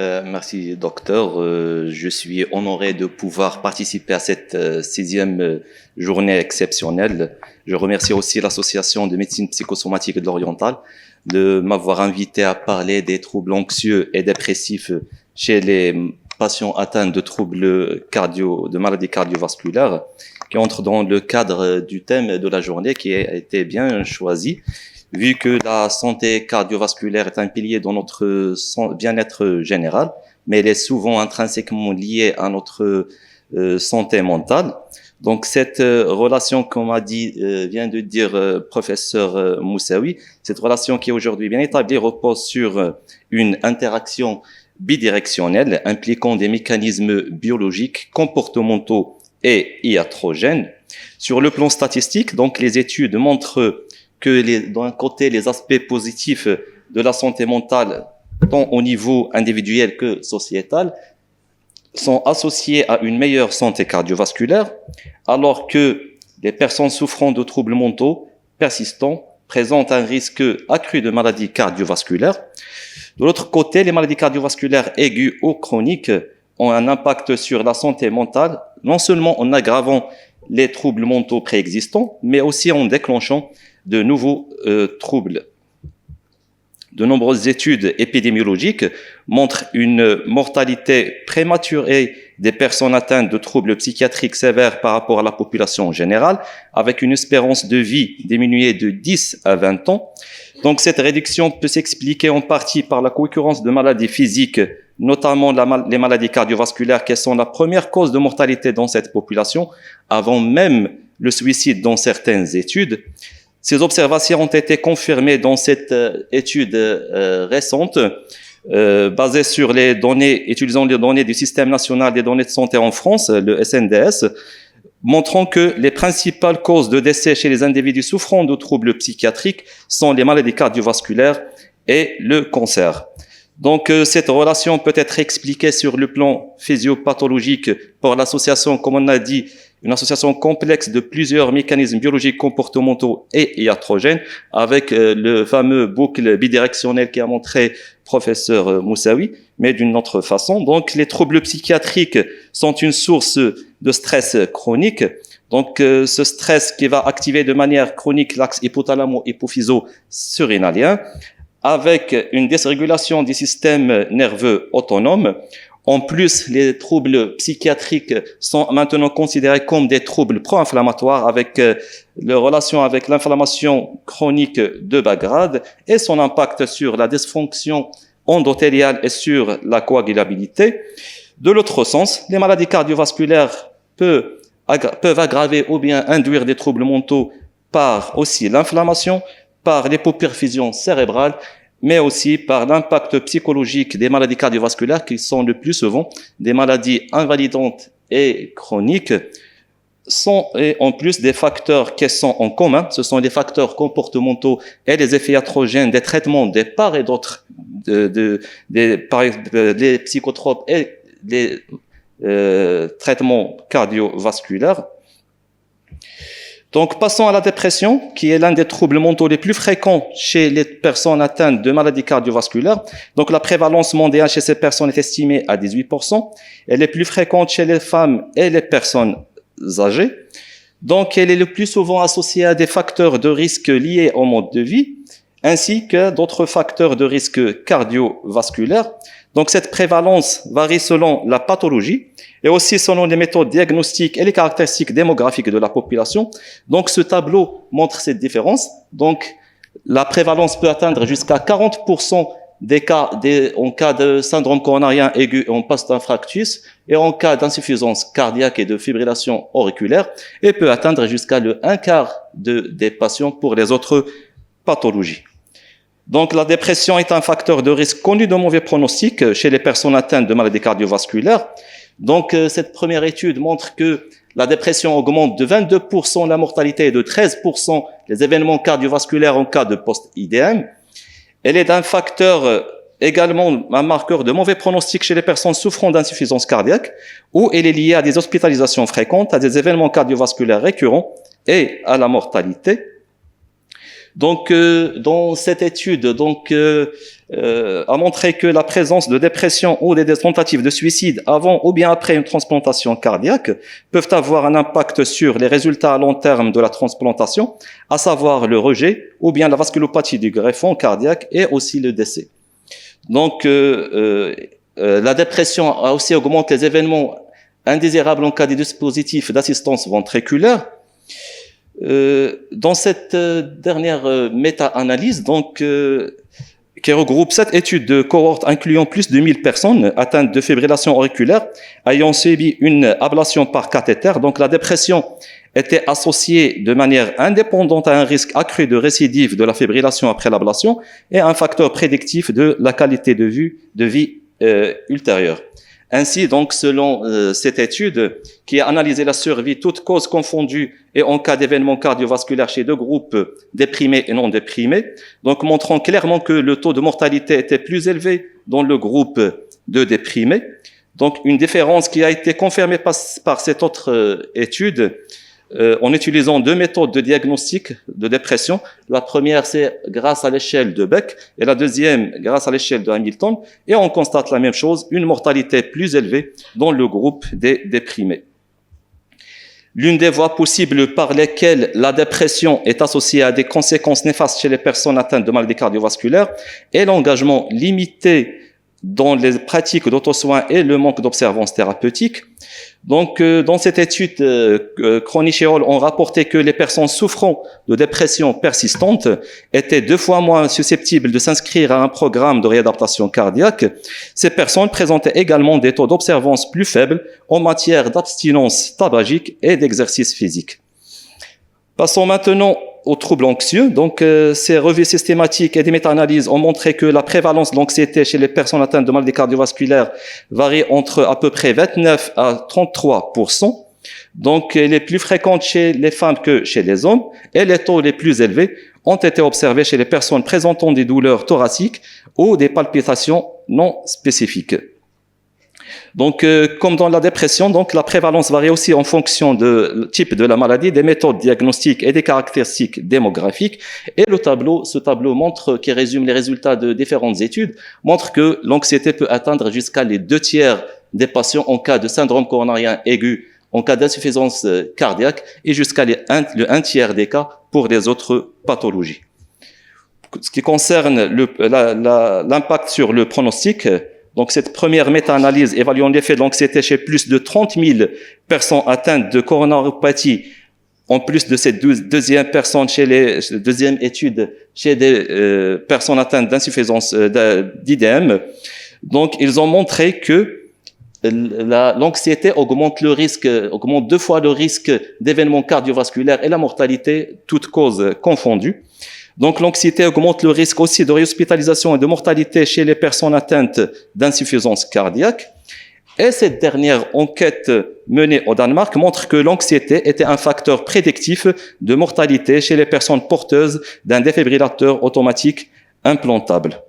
Merci, docteur. Je suis honoré de pouvoir participer à cette sixième journée exceptionnelle. Je remercie aussi l'Association de médecine psychosomatique de l'Oriental de m'avoir invité à parler des troubles anxieux et dépressifs chez les patients atteints de troubles de maladies cardiovasculaires, qui entrent dans le cadre du thème de la journée qui a été bien choisi. Vu que la santé cardiovasculaire est un pilier dans notre bien-être général, mais elle est souvent intrinsèquement liée à notre santé mentale. Donc cette relation, comme vient de dire professeur Moussaoui, cette relation qui est aujourd'hui bien établie repose sur une interaction bidirectionnelle impliquant des mécanismes biologiques, comportementaux et iatrogènes. Sur le plan statistique, donc les études montrent que d'un côté, les aspects positifs de la santé mentale, tant au niveau individuel que sociétal, sont associés à une meilleure santé cardiovasculaire, alors que les personnes souffrant de troubles mentaux persistants présentent un risque accru de maladies cardiovasculaires. De l'autre côté, les maladies cardiovasculaires aiguës ou chroniques ont un impact sur la santé mentale, non seulement en aggravant les troubles mentaux préexistants, mais aussi en déclenchant de nouveaux troubles. De nombreuses études épidémiologiques montrent une mortalité prématurée des personnes atteintes de troubles psychiatriques sévères par rapport à la population générale, avec une espérance de vie diminuée de 10 à 20 ans. Donc cette réduction peut s'expliquer en partie par la concurrence de maladies physiques, notamment les maladies cardiovasculaires, qui sont la première cause de mortalité dans cette population, avant même le suicide dans certaines études. Ces observations ont été confirmées dans cette étude récente, basée sur les données, utilisant les données du Système national des données de santé en France, le SNDS, montrant que les principales causes de décès chez les individus souffrant de troubles psychiatriques sont les maladies cardiovasculaires et le cancer. Donc, cette relation peut être expliquée sur le plan physiopathologique par l'association, comme on a dit, une association complexe de plusieurs mécanismes biologiques, comportementaux et iatrogènes, avec le fameux boucle bidirectionnelle qui a montré professeur Moussaoui, mais d'une autre façon. Donc, les troubles psychiatriques sont une source de stress chronique. Donc, ce stress qui va activer de manière chronique l'axe hypothalamo-hypophyso-surrénalien, avec une dysrégulation du système nerveux autonome. En plus, les troubles psychiatriques sont maintenant considérés comme des troubles pro-inflammatoires avec leur relation avec l'inflammation chronique de bas grade et son impact sur la dysfonction endothéliale et sur la coagulabilité. De l'autre sens, les maladies cardiovasculaires peuvent aggraver ou bien induire des troubles mentaux par aussi l'inflammation, par l'hypoperfusion cérébrale, mais aussi par l'impact psychologique des maladies cardiovasculaires qui sont le plus souvent des maladies invalidantes et chroniques, sont et en plus des facteurs qui sont en commun. Ce sont les facteurs comportementaux et les effets iatrogènes des traitements des part et d'autres, des psychotropes et les traitements cardiovasculaires. Donc, passons à la dépression, qui est l'un des troubles mentaux les plus fréquents chez les personnes atteintes de maladies cardiovasculaires. Donc, la prévalence mondiale chez ces personnes est estimée à 18%. Elle est plus fréquente chez les femmes et les personnes âgées. Donc, elle est le plus souvent associée à des facteurs de risque liés au mode de vie, ainsi que d'autres facteurs de risque cardiovasculaires. Donc, cette prévalence varie selon la pathologie et aussi selon les méthodes diagnostiques et les caractéristiques démographiques de la population. Donc, ce tableau montre cette différence. Donc, la prévalence peut atteindre jusqu'à 40% des cas en cas de syndrome coronarien aigu et en post-infarctus et en cas d'insuffisance cardiaque et de fibrillation auriculaire et peut atteindre jusqu'à le 1/4 des patients pour les autres pathologies. Donc, la dépression est un facteur de risque connu de mauvais pronostic chez les personnes atteintes de maladies cardiovasculaires. Donc, cette première étude montre que la dépression augmente de 22% la mortalité et de 13% les événements cardiovasculaires en cas de post-IDM. Elle est un facteur également un marqueur de mauvais pronostic chez les personnes souffrant d'insuffisance cardiaque, où elle est liée à des hospitalisations fréquentes, à des événements cardiovasculaires récurrents et à la mortalité. Donc, dans cette étude, a montré que la présence de dépression ou des tentatives de suicide avant ou bien après une transplantation cardiaque peuvent avoir un impact sur les résultats à long terme de la transplantation, à savoir le rejet ou bien la vasculopathie du greffon cardiaque et aussi le décès. Donc, la dépression a aussi augmenté les événements indésirables en cas des dispositifs d'assistance ventriculaire. Dans cette dernière méta-analyse, qui regroupe 7 études de cohorte incluant plus de 1000 personnes atteintes de fibrillation auriculaire ayant subi une ablation par cathéter. Donc, la dépression était associée de manière indépendante à un risque accru de récidive de la fibrillation après l'ablation et à un facteur prédictif de la qualité de vie ultérieure. Ainsi, donc, selon cette étude qui a analysé la survie, toutes causes confondues et en cas d'événements cardiovasculaires chez deux groupes déprimés et non déprimés, donc montrant clairement que le taux de mortalité était plus élevé dans le groupe de déprimés. Donc, une différence qui a été confirmée par cette autre étude en utilisant 2 méthodes de diagnostic de dépression. La première, c'est grâce à l'échelle de Beck, et la deuxième, grâce à l'échelle de Hamilton. Et on constate la même chose, une mortalité plus élevée dans le groupe des déprimés. L'une des voies possibles par lesquelles la dépression est associée à des conséquences néfastes chez les personnes atteintes de maladies cardiovasculaires est l'engagement limité dans les pratiques d'auto-soins et le manque d'observance thérapeutique. Donc, dans cette étude, Chronic et al. Ont rapporté que les personnes souffrant de dépression persistante étaient 2 fois moins susceptibles de s'inscrire à un programme de réadaptation cardiaque. Ces personnes présentaient également des taux d'observance plus faibles en matière d'abstinence tabagique et d'exercice physique. Passons maintenant aux troubles anxieux. Donc, ces revues systématiques et des méta-analyses ont montré que la prévalence de l'anxiété chez les personnes atteintes de maladies cardiovasculaires varie entre à peu près 29 à 33%. Donc, elle est plus fréquente chez les femmes que chez les hommes, et les taux les plus élevés ont été observés chez les personnes présentant des douleurs thoraciques ou des palpitations non spécifiques. Donc, comme dans la dépression, donc la prévalence varie aussi en fonction du type de la maladie, des méthodes diagnostiques et des caractéristiques démographiques. Et ce tableau qui résume les résultats de différentes études, montre que l'anxiété peut atteindre jusqu'à les 2/3 des patients en cas de syndrome coronarien aigu, en cas d'insuffisance cardiaque, et jusqu'à le 1/3 des cas pour les autres pathologies. Ce qui concerne l'impact sur le pronostic, donc, cette première méta-analyse évaluant l'effet de l'anxiété chez plus de 30 000 personnes atteintes de coronariopathie, en plus de cette deuxième étude chez des personnes atteintes d'insuffisance d'IDM. Donc, ils ont montré que l'anxiété augmente 2 fois le risque d'événements cardiovasculaires et la mortalité, toutes causes confondues. Donc, l'anxiété augmente le risque aussi de réhospitalisation et de mortalité chez les personnes atteintes d'insuffisance cardiaque. Et cette dernière enquête menée au Danemark montre que l'anxiété était un facteur prédictif de mortalité chez les personnes porteuses d'un défibrillateur automatique implantable.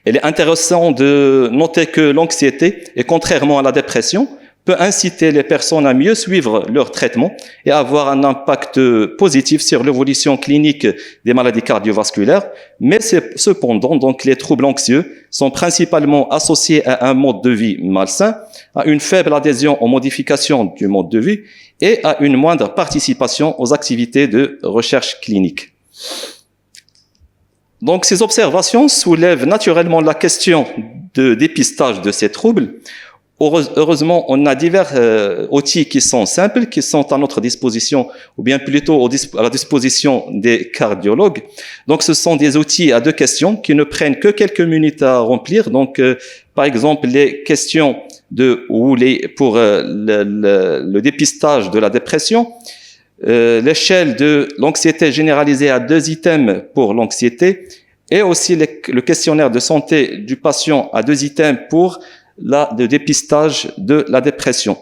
Il est intéressant de noter que l'anxiété, et contrairement à la dépression, peut inciter les personnes à mieux suivre leur traitement et avoir un impact positif sur l'évolution clinique des maladies cardiovasculaires. Mais cependant, donc, les troubles anxieux sont principalement associés à un mode de vie malsain, à une faible adhésion aux modifications du mode de vie et à une moindre participation aux activités de recherche clinique. Donc, ces observations soulèvent naturellement la question de dépistage de ces troubles. Heureusement, on a divers outils qui sont simples, qui sont à notre disposition, ou bien plutôt à la disposition des cardiologues. Donc, ce sont des outils à 2 questions qui ne prennent que quelques minutes à remplir. Donc, par exemple, les questions pour le dépistage de la dépression, l'échelle de l'anxiété généralisée à 2 items pour l'anxiété, et aussi le questionnaire de santé du patient à 2 items pour le dépistage de la dépression.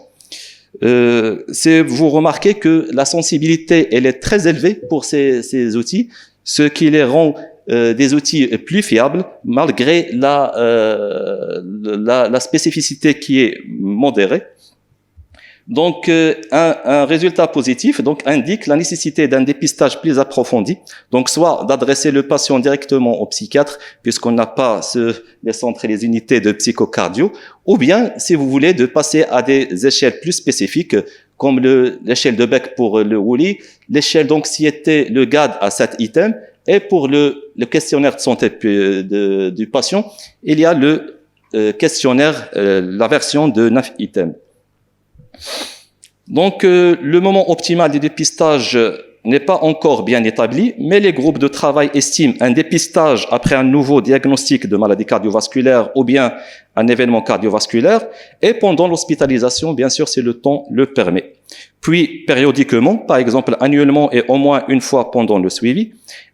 Vous remarquez que la sensibilité, elle est très élevée pour ces outils, ce qui les rend des outils plus fiables, malgré la spécificité qui est modérée. Donc, un résultat positif donc indique la nécessité d'un dépistage plus approfondi. Donc, soit d'adresser le patient directement au psychiatre, puisqu'on n'a pas les centres et les unités de psychocardio, ou bien, si vous voulez, de passer à des échelles plus spécifiques, comme l'échelle de Beck pour le Woolley, l'échelle d'anxiété, le GAD à 7 items, et pour le questionnaire de santé du patient, il y a le questionnaire, la version de 9 items. Donc, le moment optimal du dépistage n'est pas encore bien établi, mais les groupes de travail estiment un dépistage après un nouveau diagnostic de maladie cardiovasculaire ou bien un événement cardiovasculaire, et pendant l'hospitalisation, bien sûr, si le temps le permet. Puis, périodiquement, par exemple annuellement et au moins une fois pendant le suivi,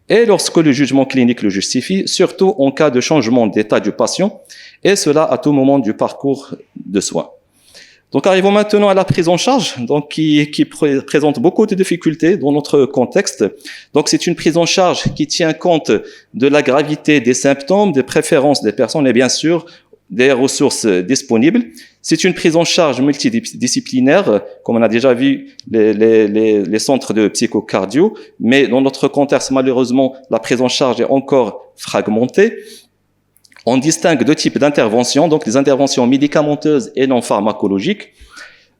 et lorsque le jugement clinique le justifie, surtout en cas de changement d'état du patient, et cela à tout moment du parcours de soins. Donc, arrivons maintenant à la prise en charge, donc qui présente beaucoup de difficultés dans notre contexte. Donc, c'est une prise en charge qui tient compte de la gravité des symptômes, des préférences des personnes et bien sûr des ressources disponibles. C'est une prise en charge multidisciplinaire, comme on a déjà vu les centres de psychocardio, mais dans notre contexte, malheureusement, la prise en charge est encore fragmentée. On distingue deux types d'interventions, donc des interventions médicamenteuses et non pharmacologiques.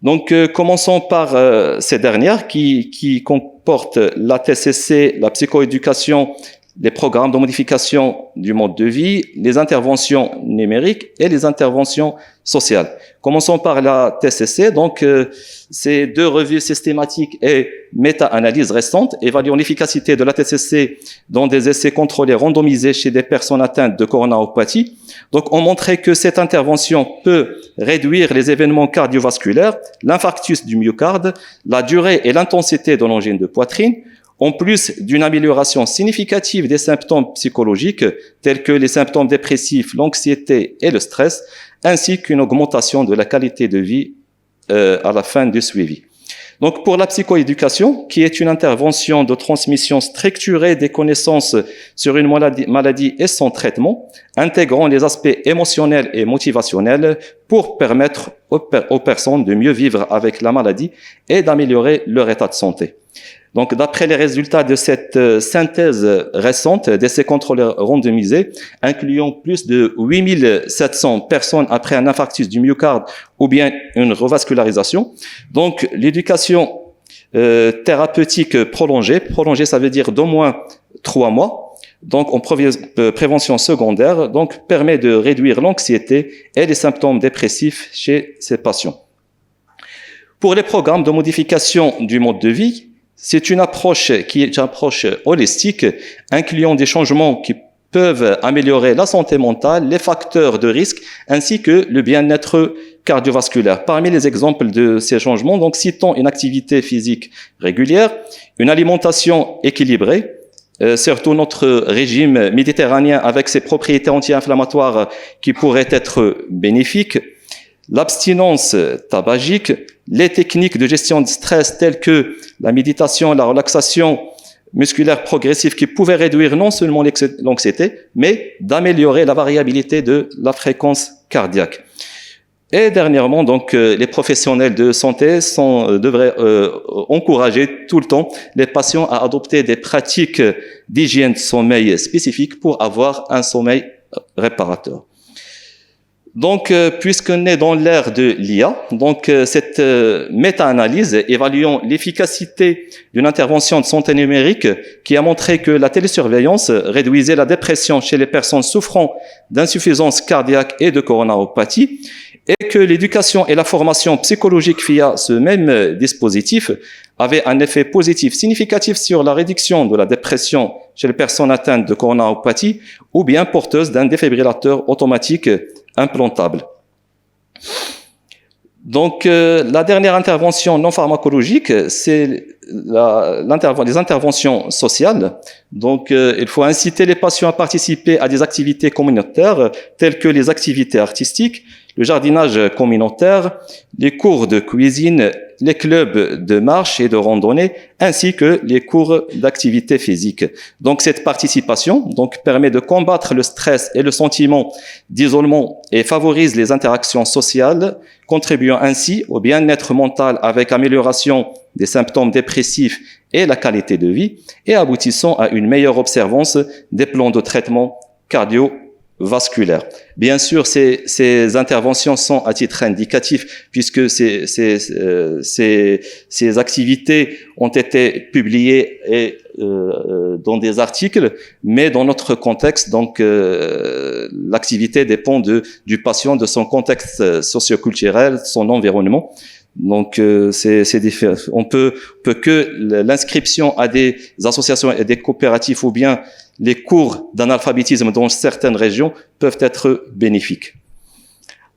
Donc, commençons par ces dernières qui comportent la TCC, la psychoéducation, les programmes de modification du mode de vie, les interventions numériques et les interventions sociales. Commençons par la TCC. Donc, ces deux revues systématiques et méta-analyses récentes évaluant l'efficacité de la TCC dans des essais contrôlés randomisés chez des personnes atteintes de coronariopathie. Donc, ont montré que cette intervention peut réduire les événements cardiovasculaires, l'infarctus du myocarde, la durée et l'intensité de l'angine de poitrine, en plus d'une amélioration significative des symptômes psychologiques tels que les symptômes dépressifs, l'anxiété et le stress, ainsi qu'une augmentation de la qualité de vie à la fin du suivi. Donc, pour la psychoéducation, qui est une intervention de transmission structurée des connaissances sur une maladie et son traitement, intégrant les aspects émotionnels et motivationnels pour permettre aux personnes de mieux vivre avec la maladie et d'améliorer leur état de santé. Donc, d'après les résultats de cette synthèse récente d'essais contrôlés randomisés, incluant plus de 8700 personnes après un infarctus du myocarde ou bien une revascularisation. Donc, l'éducation thérapeutique prolongée, ça veut dire d'au moins 3 mois, donc en prévention secondaire, donc permet de réduire l'anxiété et les symptômes dépressifs chez ces patients. Pour les programmes de modification du mode de vie, c'est une approche qui est une approche holistique, incluant des changements qui peuvent améliorer la santé mentale, les facteurs de risque, ainsi que le bien-être cardiovasculaire. Parmi les exemples de ces changements, donc citons une activité physique régulière, une alimentation équilibrée, surtout notre régime méditerranéen avec ses propriétés anti-inflammatoires qui pourraient être bénéfiques, l'abstinence tabagique, les techniques de gestion de stress telles que la méditation, la relaxation musculaire progressive qui pouvaient réduire non seulement l'anxiété, mais d'améliorer la variabilité de la fréquence cardiaque. Et dernièrement, donc, les professionnels de santé devraient encourager tout le temps les patients à adopter des pratiques d'hygiène de sommeil spécifiques pour avoir un sommeil réparateur. Donc, puisqu'on est dans l'ère de l'IA, donc cette méta-analyse évaluant l'efficacité d'une intervention de santé numérique qui a montré que la télésurveillance réduisait la dépression chez les personnes souffrant d'insuffisance cardiaque et de coronariopathie, et que l'éducation et la formation psychologique via ce même dispositif avaient un effet positif significatif sur la réduction de la dépression chez les personnes atteintes de coronariopathie ou bien porteuses d'un défibrillateur automatique implantable. Donc, la dernière intervention non pharmacologique, c'est les interventions sociales. Donc, il faut inciter les patients à participer à des activités communautaires telles que les activités artistiques, le jardinage communautaire, les cours de cuisine, les clubs de marche et de randonnée, ainsi que les cours d'activité physique. Donc, cette participation donc, permet de combattre le stress et le sentiment d'isolement et favorise les interactions sociales, contribuant ainsi au bien-être mental avec amélioration des symptômes dépressifs et la qualité de vie, et aboutissant à une meilleure observance des plans de traitement cardiovasculaire. Bien sûr, ces interventions sont à titre indicatif puisque ces activités ont été publiées dans des articles, mais dans notre contexte, donc l'activité dépend du patient, de son contexte socioculturel, son environnement. Donc c'est différent. On peut que l'inscription à des associations et des coopératives ou bien les cours d'analphabétisme dans certaines régions peuvent être bénéfiques.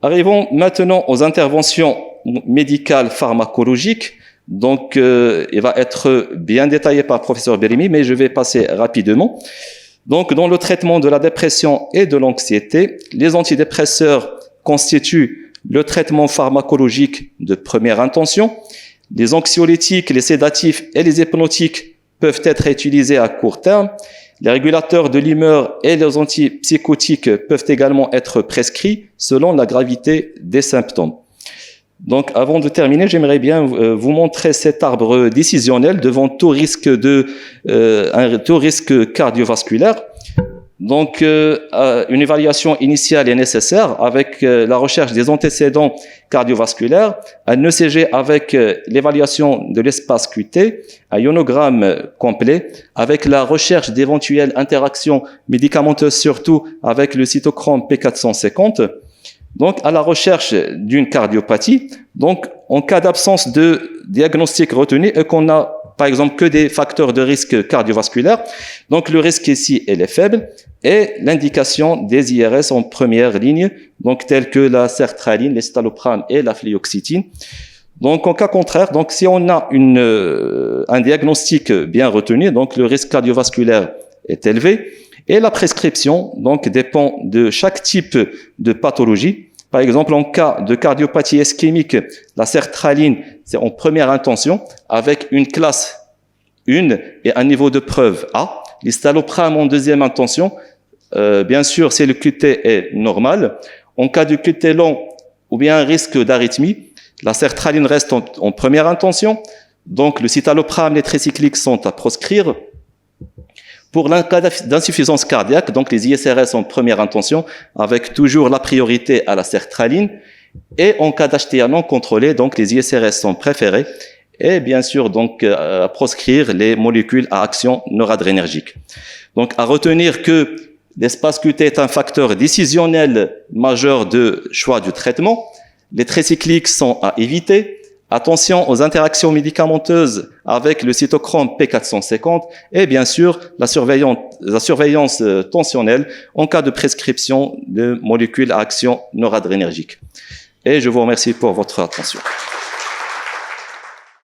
Arrivons maintenant aux interventions médicales pharmacologiques. Donc, il va être bien détaillé par le professeur Berimi, mais je vais passer rapidement. Donc, dans le traitement de la dépression et de l'anxiété, les antidépresseurs constituent le traitement pharmacologique de première intention. Les anxiolytiques, les sédatifs et les hypnotiques peuvent être utilisés à court terme. Les régulateurs de l'humeur et les antipsychotiques peuvent également être prescrits selon la gravité des symptômes. Donc, avant de terminer, j'aimerais bien vous montrer cet arbre décisionnel devant tout risque cardiovasculaire. Donc, une évaluation initiale est nécessaire avec la recherche des antécédents cardiovasculaires, un ECG avec l'évaluation de l'espace QT, un ionogramme complet, avec la recherche d'éventuelles interactions médicamenteuses, surtout avec le cytochrome P450. Donc, à la recherche d'une cardiopathie. Donc, en cas d'absence de diagnostic retenu et qu'on a, par exemple, que des facteurs de risque cardiovasculaire, donc le risque ici, il est faible, et l'indication des IRS en première ligne, donc telles que la sertraline, l'escitalopram et la fluoxétine. Donc, en cas contraire, donc si on a un diagnostic bien retenu, donc le risque cardiovasculaire est élevé, et la prescription, donc, dépend de chaque type de pathologie. Par exemple, en cas de cardiopathie ischémique, la sertraline, c'est en première intention, avec une classe 1 et un niveau de preuve A. L'escitalopram en deuxième intention, bien sûr, si le QT est normal. En cas de QT long ou bien un risque d'arythmie, la sertraline reste en première intention. Donc, le citalopram, les tricycliques sont à proscrire. Pour le cas d'insuffisance cardiaque, donc les ISRS en première intention, avec toujours la priorité à la sertraline. Et en cas d'HTA non contrôlé, donc les ISRS sont préférés. Et bien sûr, donc, à proscrire les molécules à action noradrénergique. Donc, à retenir que l'espace QT est un facteur décisionnel majeur de choix du traitement. Les tricycliques sont à éviter. Attention aux interactions médicamenteuses avec le cytochrome P450 et bien sûr la surveillance tensionnelle en cas de prescription de molécules à action noradrénergique. Et je vous remercie pour votre attention.